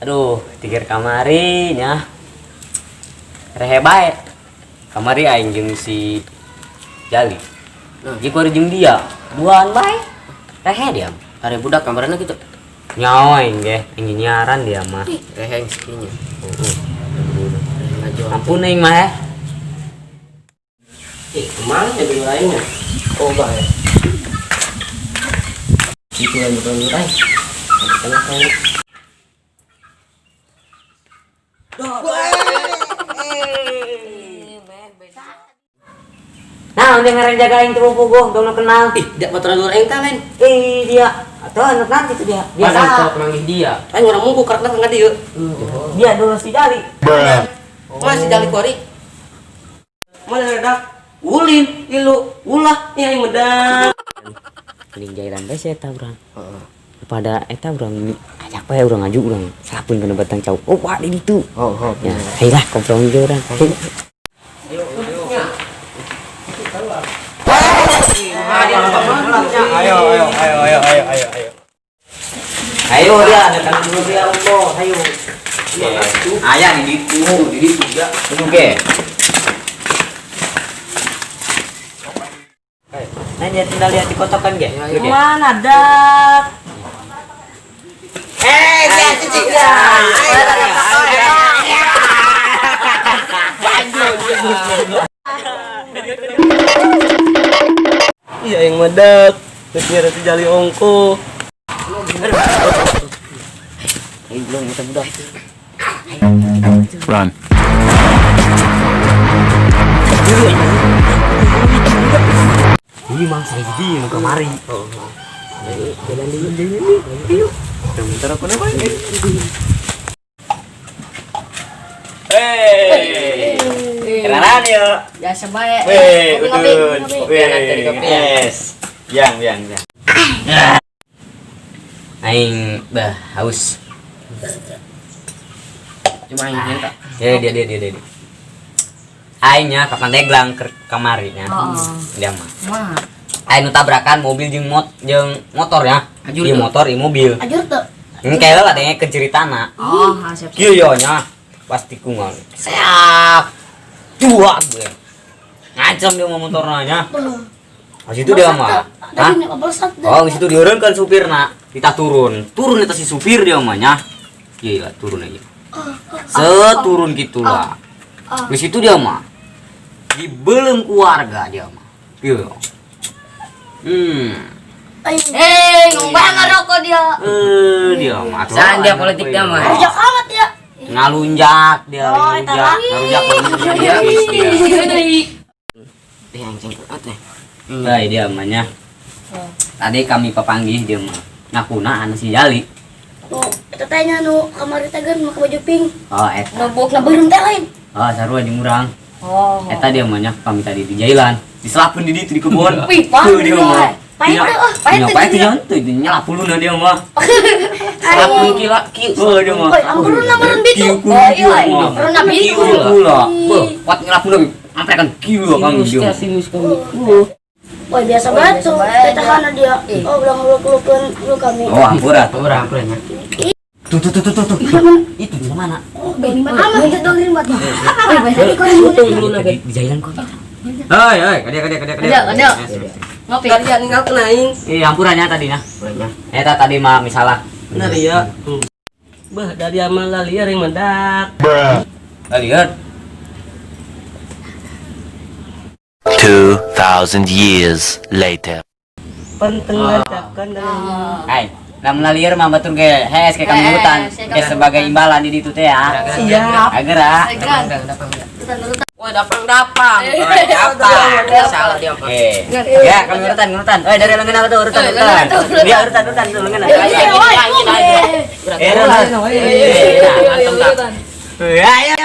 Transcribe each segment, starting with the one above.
Aduh, tikir kamari nya. Rehe bae. Kamari aing jeung si Jali. Nah, jiku jeung dia. Duaan bae. Rehe dia. Hari budak kamarana gitu. Nyaoing ge, nyiaran dia mah. Reheng sekinya. Ampun aing mah ya. Kemana ya dulu lainnya? Oh, bahaya. Itu yang berurai. Tengah-tengah. Nah, udah ngarang jagain tuh puguh, dong kenal. Ih, dia motor dulu yang kalian. Dia. Atau anak nanti tuh dia. Dia tahu penanggih dia. Kan orang mungku karena tengah dia. Dia dulu si Jali. Masih Jali kuari. Mana redak? Ulin, ilu, ulah yang medang. Mending jailan bae eta urang. Pada eta urang ajak bae urang ngaju urang. Sapeun kana batang cau. Oh, Pak di ditu. Ya, hailah komprong ge urang. Ayo. Ayo dia, datang dulu dia Allah. Ayo. Aya di ditu ya. Tunggu ge. Nah, dia tinggal lihat di kotokan ge. Mana dak? Dia cici ya. Iya yang medak. Kira si Jali ongko. Belum kita budak. Run. Ini mang saya jadi mau kemari. Jalan dulu. Ayo. Bentar aku nampak. Kenalan yuk. Biasa baik. Udun. Yes. Yang. Aing haus. Cuma yang minta. Ya dia. Aingnya kapan deglang ke kamarinya. Dia mah. Mah. Aing tabrakan mobil jeung motor ya. Ieu motor, ieu mobil. Ajur tuh. Engke lah tanya keceritana. Siap. Kieu yo nya pasti kungal. Siap. Dua gue. Ngacem dia mau motorna nya. Pas itu dia mah. Oh, di situ dieureunkeun supirna. Kita turun eta si supir dia mah nya. Gila turun aja. Seturun gitulah. Di situ dia mah. Dibelem keluarga dia mah. Iya. Ngomong ngerokok dia. Dia mah. Saan dia politiknya mah. Ajak amat ya. Ngalunjak dia. Ngalunjak dia. Yang cengkot teh. Baik dia namanya. Tadi kami papanggih dia mah. Ngakuna anu si Jali. Kita tanya nu kamari tegan make baju pink. Oh, eta. Nobok na belum teh lain. Oh, sarua jeung urang. Eta dia mah nya kami tadi di jailan. Diselapkeun di ditu di kebon. Wih, Tuh dia mah. Pahit tuh nyelapuluna dia mah. Selapun kila. Oh, dia mah. Ampun namun bitu. Ampun na bitu. Kuat nyelapuluna. Amprekan kieu kang dia. Wah, biasa banget tuh. Kita kana dia. Oh, ulang uluk-ulukeun lu kami. Oh, ampuran. Ampurannya. Tuh. Itu di mana? Di mana? Kita dongin buat. Di jailan kok. Hei, kada. Ngopi. Tadi yang ninggal kenaing. Ampurannya tadi nah. Eta tadi mah misalnya. Benar ya. Bah, dari amal liar yang mendak. Lihat. 2,000 years later. Penteng ngajakan dari Hai, namun liar mah batur ge hes ke kami hutan. Ke sebagai imbalan di ditu teh ya. siap. Agera. Wah, dapang. Salah dia apa? Ya, kami urutan. Dari lengan apa tuh urutan. Dia urutan tuh lengan. Ayo.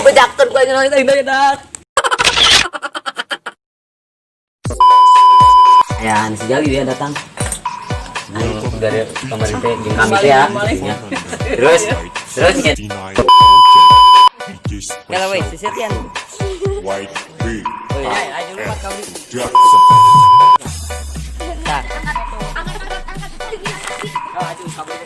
Bejakkan gue dak. Ya, si Jali dia datang. dari pemerintah jeung kami teh ya. Ya. Terus ya. Kalau weh sisirkan. White Big Oh iya, ayo lupa kau. Jackson. Tak. Oh, aduh, kabel.